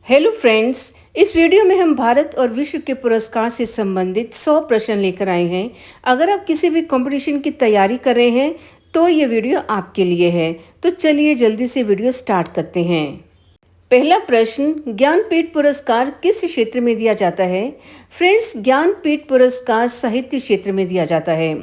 Hello friends, इस video में हम भारत और विश्व के पुरस्कार से संबंधित 100 प्रश्न लेकर आए हैं। अगर आप किसी भी कंपटीशन की तैयारी कर रहे हैं तो ये वीडियो आपके लिए है। तो चलिए जल्दी से वीडियो स्टार्ट करते हैं। पहला प्रश्न, ज्ञानपीठ पुरस्कार किस क्षेत्र में दिया जाता है? फ्रेंड्स, ज्ञानपीठ पुरस्कार साहित्य क्षेत्र में दिया जाता है।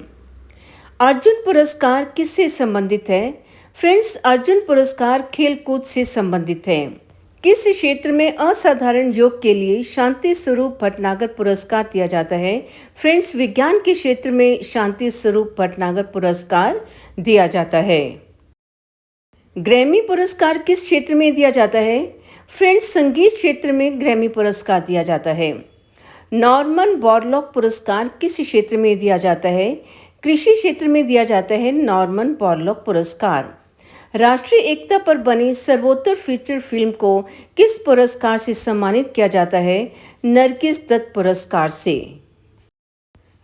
अर्जुन पुरस्कार किससे संबंधित है? फ्रेंड्स, अर्जुन पुरस्कार खेलकूद से संबंधित है। किस क्षेत्र में असाधारण योग के लिए शांति स्वरूप भटनागर पुरस्कार दिया जाता है? फ्रेंड्स, विज्ञान के क्षेत्र में शांति स्वरूप भटनागर पुरस्कार दिया जाता है। ग्रैमी पुरस्कार किस क्षेत्र में दिया जाता है? फ्रेंड्स, संगीत क्षेत्र में ग्रैमी पुरस्कार दिया जाता है। नॉर्मन बोरलॉग पुरस्कार किस क्षेत्र में दिया जाता है? कृषि क्षेत्र में दिया जाता है नॉर्मन बोरलॉग पुरस्कार। राष्ट्रीय एकता पर बनी सर्वोत्तम फीचर फिल्म को किस पुरस्कार से सम्मानित किया जाता है? नरगिस दत्त पुरस्कार से।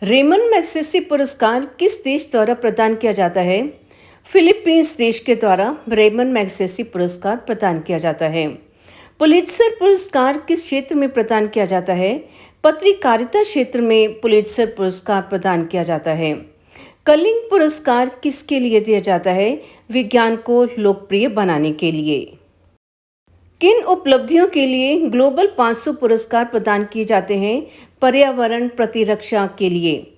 रेमन मैग्सेसे पुरस्कार किस देश द्वारा प्रदान किया जाता है? फिलीपींस देश के द्वारा रेमन मैग्सेसे पुरस्कार प्रदान किया जाता है। पुलित्जर पुरस्कार किस क्षेत्र में प्रदान किया जाता है? पत्रकारिता क्षेत्र में पुलित्जर पुरस्कार प्रदान किया जाता है। कलिंग पुरस्कार किसके लिए दिया जाता है? विज्ञान को लोकप्रिय बनाने के लिए। किन उपलब्धियों के लिए ग्लोबल 500 पुरस्कार प्रदान किए जाते हैं? पर्यावरण प्रतिरक्षा के लिए।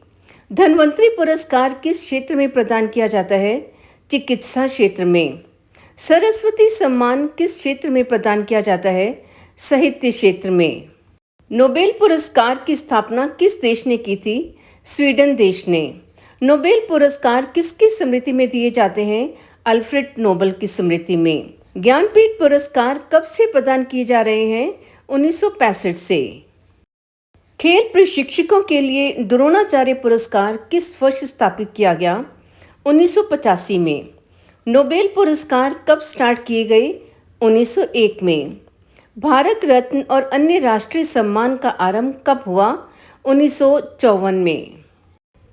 धन्वंतरी पुरस्कार किस क्षेत्र में प्रदान किया जाता है? चिकित्सा क्षेत्र में। सरस्वती सम्मान किस क्षेत्र में प्रदान किया जाता है? साहित्य क्षेत्र में। नोबेल पुरस्कार की स्थापना किस देश ने की थी? स्वीडन देश ने। नोबेल पुरस्कार किसकी स्मृति में दिए जाते हैं? अल्फ्रेड नोबेल की स्मृति में। ज्ञानपीठ पुरस्कार कब से प्रदान किए जा रहे हैं? 1965 से। खेल प्रशिक्षकों के लिए द्रोणाचार्य पुरस्कार किस वर्ष स्थापित किया गया? 1985 में। नोबेल पुरस्कार कब स्टार्ट किए गए? 1901 में। भारत रत्न और अन्य राष्ट्रीय सम्मान का आरंभ कब हुआ? 1954 में।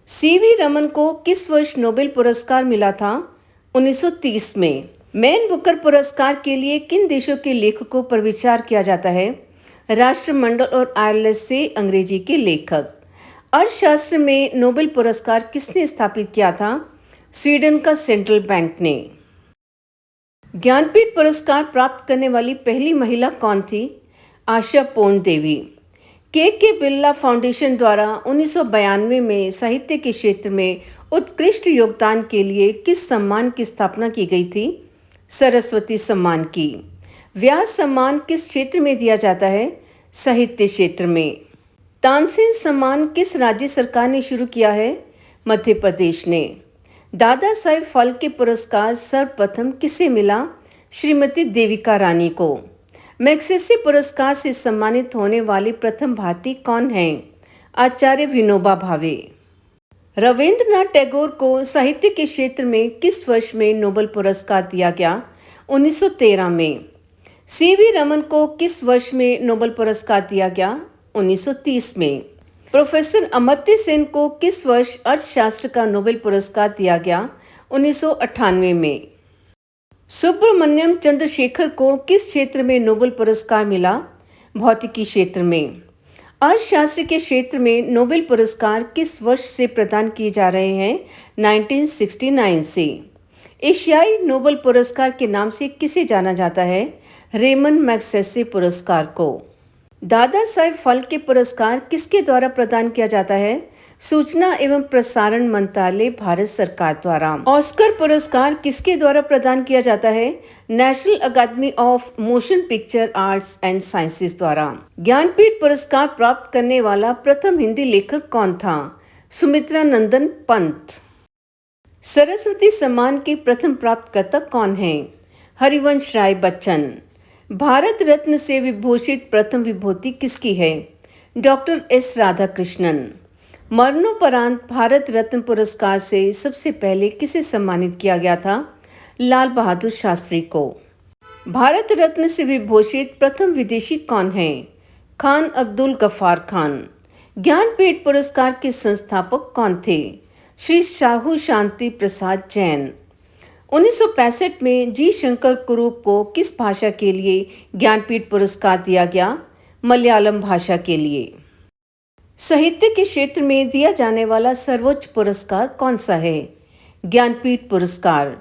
सीवी रमन को किस वर्ष नोबेल पुरस्कार मिला था? 1930 में। मैन बुकर पुरस्कार के लिए किन देशों के लेखकों पर विचार किया जाता है? राष्ट्रमंडल और आयरलैंड से अंग्रेजी के लेखक। अर्थशास्त्र में नोबेल पुरस्कार किसने स्थापित किया था? स्वीडन का सेंट्रल बैंक ने। ज्ञानपीठ पुरस्कार प्राप्त करने वाली पहली महिला कौन थी? आशा पूर्ण देवी। के बिरला फाउंडेशन द्वारा 1992 में साहित्य के क्षेत्र में उत्कृष्ट योगदान के लिए किस सम्मान की स्थापना की गई थी? सरस्वती सम्मान की। व्यास सम्मान किस क्षेत्र में दिया जाता है? साहित्य क्षेत्र में। तानसेन सम्मान किस राज्य सरकार ने शुरू किया है? मध्य प्रदेश ने। दादा साहेब फाल्के पुरस्कार सर्वप्रथम किसे मिला? श्रीमती देविका रानी को। मैग्सेसे पुरस्कार से सम्मानित होने वाले प्रथम भारतीय कौन हैं? आचार्य विनोबा भावे। रविंद्रनाथ टैगोर को साहित्य के क्षेत्र में किस वर्ष में नोबेल पुरस्कार दिया गया? 1913 में। सीवी रमन को किस वर्ष में नोबेल पुरस्कार दिया गया? 1930 में। प्रोफेसर अमर्त्य सेन को किस वर्ष अर्थशास्त्र का नोबेल पुरस्कार दिया गया? 1998 में। सुब्रमण्यम चंद्रशेखर को किस क्षेत्र में नोबेल पुरस्कार मिला? भौतिकी क्षेत्र में। अर्थशास्त्र के क्षेत्र में नोबेल पुरस्कार किस वर्ष से प्रदान किए जा रहे हैं? 1969 से। एशियाई नोबेल पुरस्कार के नाम से किसे जाना जाता है? रेमन मैग्सेसे पुरस्कार को। दादा साहेब फाल्के पुरस्कार किसके द्वारा प्रदान किया जाता है? सूचना एवं प्रसारण मंत्रालय, भारत सरकार द्वारा। ऑस्कर पुरस्कार किसके द्वारा प्रदान किया जाता है? National Academy of Motion Picture Arts and Sciences द्वारा। ज्ञानपीठ पुरस्कार प्राप्त करने वाला प्रथम हिंदी लेखक कौन था? सुमित्रा नंदन पंत। सरस्वती सम्मान के प्रथम प्राप्तकर्ता कौन हैं? हरिवंश राय बच्चन। भारत रत्न से विभूषित प्रथम विभूति किसकी है? Doctor S Radhakrishnan. मरणोपरांत भारत रत्न पुरस्कार से सबसे पहले किसे सम्मानित किया गया था? लाल बहादुर शास्त्री को। भारत रत्न से विभूषित प्रथम विदेशी कौन हैं? खान अब्दुल गफ्फार खान। ज्ञानपीठ पुरस्कार के संस्थापक कौन थे? श्री साहू शांति प्रसाद जैन। 1965 में जी शंकर कुरूप को किस भाषा के लिए ज्ञानपीठ पुरस्कार दिया गया? मलयालम भाषा के लिए। साहित्य के क्षेत्र में दिया जाने वाला सर्वोच्च पुरस्कार कौन सा है? ज्ञानपीठ पुरस्कार।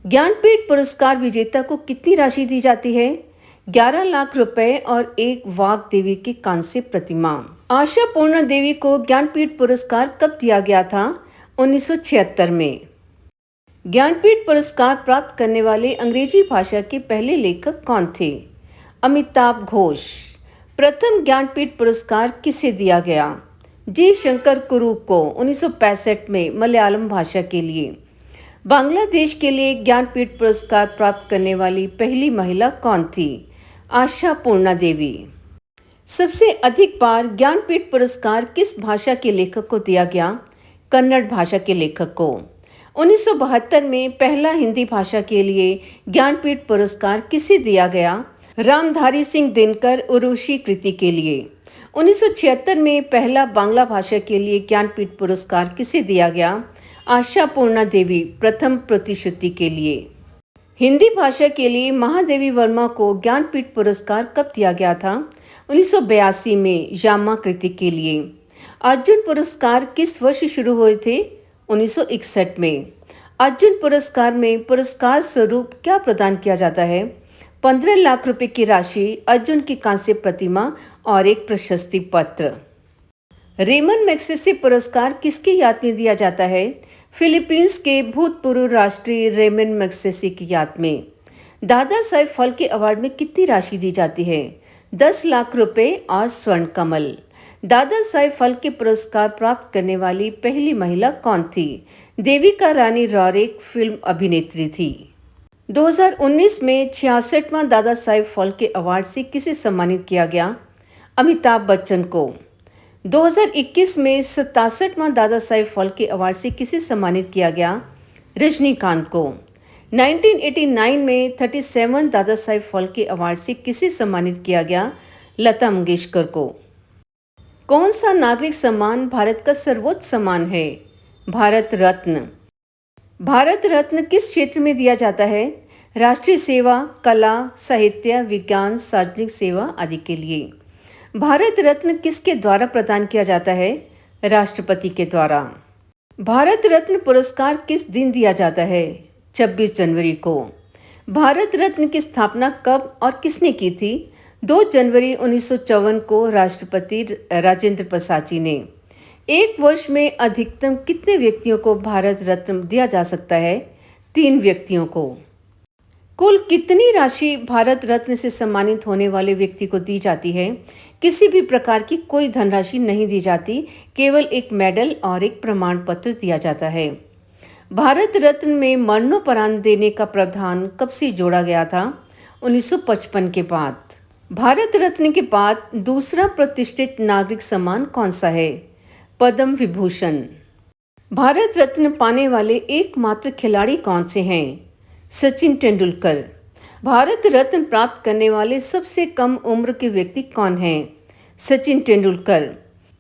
ज्ञानपीठ पुरस्कार विजेता को कितनी राशि दी जाती है? 11 लाख रुपए और एक वाघ देवी की कांस्य प्रतिमा। आशा पूर्णा देवी को ज्ञानपीठ पुरस्कार कब दिया गया था? 1976 में। ज्ञानपीठ पुरस्कार प्राप्त करने वाले अंग्रेजी भाषा के पहले लेखक कौन थे? अमिताभ घोष। प्रथम ज्ञानपीठ पुरस्कार किसे दिया गया? जी शंकर कुरूप को 1965 में मलयालम भाषा के लिए। बांग्लादेश के लिए ज्ञानपीठ पुरस्कार प्राप्त करने वाली पहली महिला कौन थी? आशा पूर्णा देवी। सबसे अधिक बार ज्ञानपीठ पुरस्कार किस भाषा के लेखक को दिया गया? कन्नड़ भाषा के लेखक को। 1972 में पहला हिंदी भाषा के लिए ज्ञानपीठ पुरस्कार किसे दिया गया? रामधारी सिंह दिनकर उर्वशी कृति के लिए। 1976 में पहला बांग्ला भाषा के लिए ज्ञानपीठ पुरस्कार किसे दिया गया? आशा पूर्णा देवी प्रथम प्रतिश्रुति के लिए। हिंदी भाषा के लिए महादेवी वर्मा को ज्ञानपीठ पुरस्कार कब दिया गया था? 1982 में यामा कृति के लिए। अर्जुन पुरस्कार किस वर्ष शुरू हुए थे? 1961 में। अर्जुन पुरस्कार में पुरस्कार स्वरूप क्या प्रदान किया जाता है? 15 लाख रुपए की राशि, अर्जुन की कांस्य प्रतिमा और एक प्रशस्ति पत्र। रेमन मैग्सेसे पुरस्कार किसकी याद में दिया जाता है? फिलीपींस के भूतपूर्व राष्ट्रीय रेमन मैग्सेसे की याद में। दादा साहेब फाल्के अवार्ड में कितनी राशि दी जाती है? 10 लाख रुपए और स्वर्ण कमल। दादा साहेब फाल्के पुरस्कार प्राप्त करने वाली पहली महिला कौन थी? देविका रानी रॉय एक फिल्म अभिनेत्री थी। 2019 में 66वां दादा साहेब फाल्के अवार्ड से किसे सम्मानित किया गया? अमिताभ बच्चन को। 2021 में 67वां दादा साहेब फाल्के अवार्ड से किसे सम्मानित किया गया? रजनीकांत को। 1989 में 37 दादा साहेब फाल्के अवार्ड से किसे सम्मानित किया गया? लता मंगेशकर को। कौन सा नागरिक सम्मान भारत का सर्वोच्च सम्मान है? भारत रत्न। भारत रत्न किस क्षेत्र में दिया जाता है? राष्ट्रीय सेवा, कला, साहित्य, विज्ञान, सार्वजनिक सेवा आदि के लिए। भारत रत्न किसके द्वारा प्रदान किया जाता है? राष्ट्रपति के द्वारा। भारत रत्न पुरस्कार किस दिन दिया जाता है? 26 जनवरी को। भारत रत्न की स्थापना कब और किसने की थी? 2 जनवरी 1954 को राष्ट्रपति राजेंद्र प्रसाद जी ने। एक वर्ष में अधिकतम कितने व्यक्तियों को भारत रत्न दिया जा सकता है? 3 व्यक्तियों को। कुल कितनी राशि भारत रत्न से सम्मानित होने वाले व्यक्ति को दी जाती है? किसी भी प्रकार की कोई धनराशि नहीं दी जाती, केवल एक मेडल और एक प्रमाण पत्र दिया जाता है। भारत रत्न में मरणोपरांत देने का प्रावधान कब से जोड़ा गया था? 1955 के बाद। भारत रत्न के बाद दूसरा प्रतिष्ठित नागरिक सम्मान कौन सा है? पद्म विभूषण। भारत रत्न पाने वाले एकमात्र खिलाड़ी कौन से हैं? सचिन तेंदुलकर। भारत रत्न प्राप्त करने वाले सबसे कम उम्र के व्यक्ति कौन हैं? सचिन तेंदुलकर।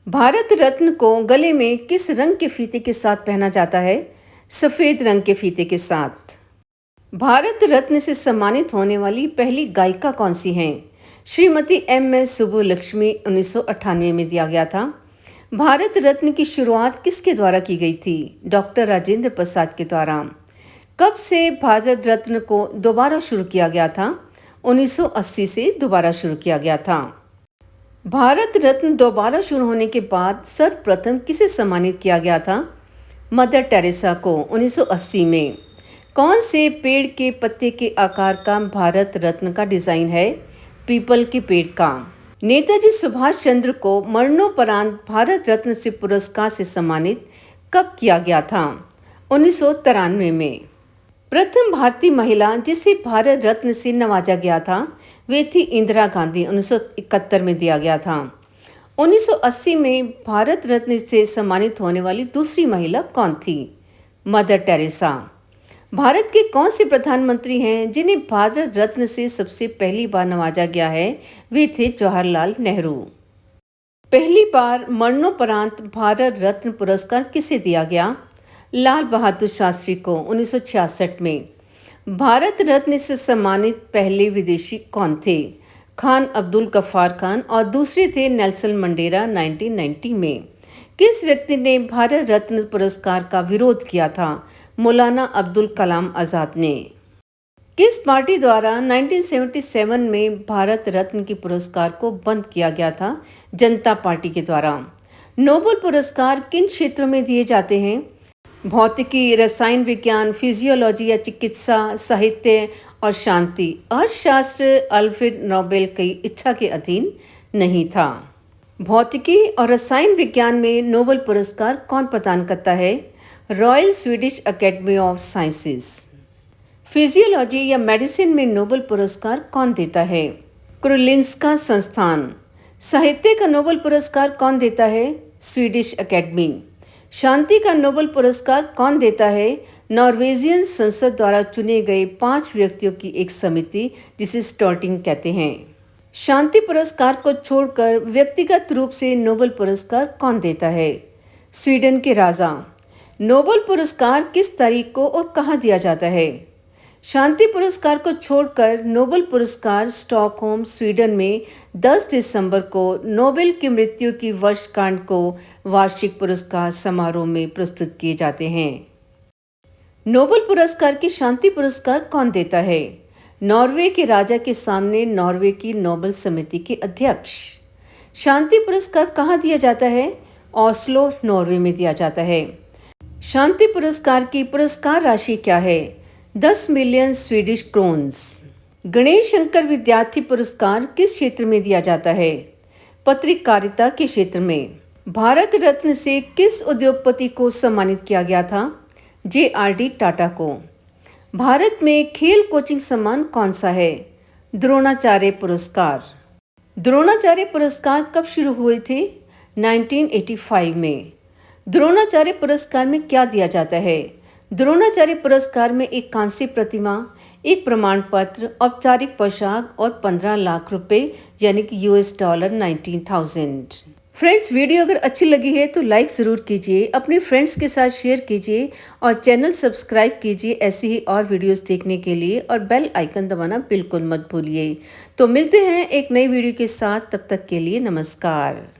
भारत रत्न को गले में किस रंग के फीते के साथ पहना जाता है? सफेद रंग के फीते के साथ। भारत रत्न से सम्मानित होने वाली पहली गायिका कौन सी हैं? श्रीमती MS सुब्बुलक्ष्मी। 1998 में दिया गया था। भारत रत्न की शुरुआत किसके द्वारा की गई थी? डॉक्टर राजेंद्र प्रसाद के द्वारा। कब से भारत रत्न को दोबारा शुरू किया गया था? 1980 से दोबारा शुरू किया गया था। भारत रत्न दोबारा शुरू होने के बाद सर्वप्रथम किसे सम्मानित किया गया था? मदर टेरेसा को 1980 में। कौन से पेड़ के पत्ते के आकार का भारत रत्न का डिजाइन है? पीपल के पेड़ का। नेताजी सुभाष चंद्र को मरणोपरांत भारत रत्न से पुरस्कार से सम्मानित कब किया गया था? 1993 में। प्रथम भारतीय महिला जिसे भारत रत्न से नवाजा गया था वे थी इंदिरा गांधी। 1971 में दिया गया था। 1980 में भारत रत्न से सम्मानित होने वाली दूसरी महिला कौन थी? Mother Teresa. भारत के कौन से प्रधानमंत्री हैं जिन्हें भारत रत्न से सबसे पहली बार नवाजा गया है? वे थे जवाहरलाल नेहरू। पहली बार मरणोपरांत भारत रत्न पुरस्कार किसे दिया गया? लाल बहादुर शास्त्री को 1966 में। भारत रत्न से सम्मानित पहले विदेशी कौन थे? खान अब्दुल गफ्फार खान और दूसरे थे नेल्सन मंडेला 1990 में। किस व्यक्ति ने भारत रत्न पुरस्कार का विरोध किया था? मौलाना अब्दुल कलाम आज़ाद ने। किस पार्टी द्वारा 1977 में भारत रत्न के पुरस्कार को बंद किया गया था? जनता पार्टी के द्वारा। नोबेल पुरस्कार किन क्षेत्रों में दिए जाते हैं? भौतिकी, रसायन विज्ञान, फिजियोलॉजी या चिकित्सा, साहित्य और शांति। अर्थशास्त्र अल्फ्रेड नोबेल की इच्छा के अधीन नहीं था। भौतिकी और रसायन विज्ञान में नोबेल पुरस्कार कौन प्रदान करता है? Royal Swedish academy of sciences. Physiology या मेडिसिन में नोबेल पुरस्कार कौन देता है? कारोलिंस्का संस्थान। साहित्य का नोबेल पुरस्कार कौन देता है? Swedish academy. शांति का नोबेल पुरस्कार कौन देता है? नॉर्वेजियन संसद द्वारा चुने गए 5 व्यक्तियों की एक समिति, जिसे स्टॉर्टिंग कहते हैं। शांति पुरस्कार को छोड़कर व्यक्तिगत रूप से नोबेल पुरस्कार कौन देता है? स्वीडन के राजा। नोबेल पुरस्कार किस तारीख को और कहाँ दिया जाता है? शांति पुरस्कार को छोड़कर नोबेल पुरस्कार स्टॉकहोम, स्वीडन में 10 दिसंबर को नोबेल की मृत्यु की वर्षगांठ को वार्षिक पुरस्कार समारोह में प्रस्तुत किए जाते हैं। नोबेल पुरस्कार की शांति पुरस्कार कौन देता है? नॉर्वे के राजा के सामने नॉर्वे की नोबेल समिति के अध्यक्ष। शांति पुरस्कार कहाँ दिया जाता है? ऑस्लो, नॉर्वे में दिया जाता है। शांति पुरस्कार की पुरस्कार राशि क्या है? 10 million Swedish krones. Ganesh Shankar Vidyarthi पुरस्कार किस क्षेत्र में दिया जाता है? पत्रकारिता के क्षेत्र में। भारत रत्न से किस उद्योगपति को सम्मानित किया गया था? JRD टाटा को। भारत में खेल कोचिंग सम्मान कौन सा है? द्रोणाचार्य पुरस्कार। द्रोणाचार्य पुरस्कार कब शुरू हुए थे? 1985 में। द्रोणाचार्य पुरस्कार में क्या दिया जाता है? द्रोणाचार्य पुरस्कार में एक कांस्य प्रतिमा, एक प्रमाण पत्र, औपचारिक पोशाक और 15 लाख रुपए यानी कि $19,000। फ्रेंड्स, वीडियो अगर अच्छी लगी है तो लाइक ज़रूर कीजिए, अपने फ्रेंड्स के साथ शेयर कीजिए और चैनल सब्सक्राइब कीजिए ऐसी ही और वीडियोस देखने के लिए, और बेल आइकन दबाना बिल्कुल मत भूलिए। तो मिलते हैं एक नई वीडियो के साथ, तब तक के लिए नमस्कार।